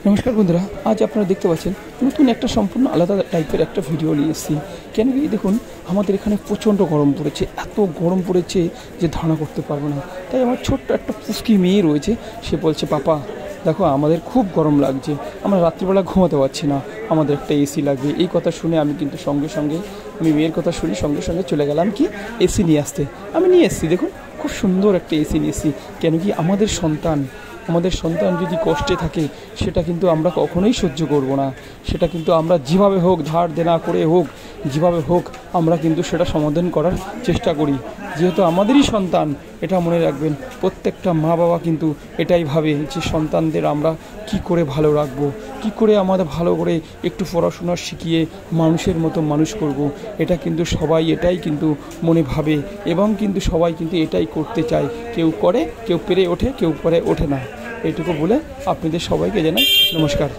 নমস্কার বন্ধুরা, আজ আপনারা দেখতে পাচ্ছেন নতুন একটা সম্পূর্ণ আলাদা টাইপের একটা ভিডিও নিয়ে এসেছি। কেন কি দেখুন, আমাদের এখানে প্রচণ্ড গরম পড়েছে, এত গরম পড়েছে যে ধারণা করতে পারবো না। তাই আমার ছোট্ট একটা পুচকি মেয়ে রয়েছে, সে বলছে পাপা দেখো আমাদের খুব গরম লাগছে, আমরা রাত্রিবেলা ঘুমাতে পারছি না, আমাদের একটা এসি লাগবে। এই কথা শুনে আমি কিন্তু সঙ্গে সঙ্গে আমি মেয়ের কথা শুনি সঙ্গে সঙ্গে চলে গেলাম কি এসি নিয়ে আসতে। আমি নিয়ে এসেছি, দেখুন খুব সুন্দর একটা এসি নিয়ে এসেছি। কেন কি আমাদের সন্তান যদি কষ্টে থাকে সেটা কিন্তু আমরা কখনোই সহ্য করব না। সেটা কিন্তু আমরা যেভাবে হোক, ধার দেনা করে হোক, যেভাবে হোক আমরা কিন্তু সেটা সমাধান করার চেষ্টা করি। যেহেতু আমাদেরই সন্তান, এটা মনে রাখবেন, প্রত্যেকটা মা বাবা কিন্তু এটাই ভাবে যে সন্তানদের আমরা কি করে ভালো রাখবো, কি করে আমাদের ভালো করে একটু পড়াশোনা শিখিয়ে মানুষের মতো মানুষ করব। এটা কিন্তু সবাই এটাই কিন্তু মনে ভাবে এবং কিন্তু সবাই কিন্তু এটাই করতে চায়। কেউ করে, কেউ পেরে ওঠে, কেউ করে ওঠে না। এইটুকু বলে আপনাদের সবাইকে জানাই নমস্কার।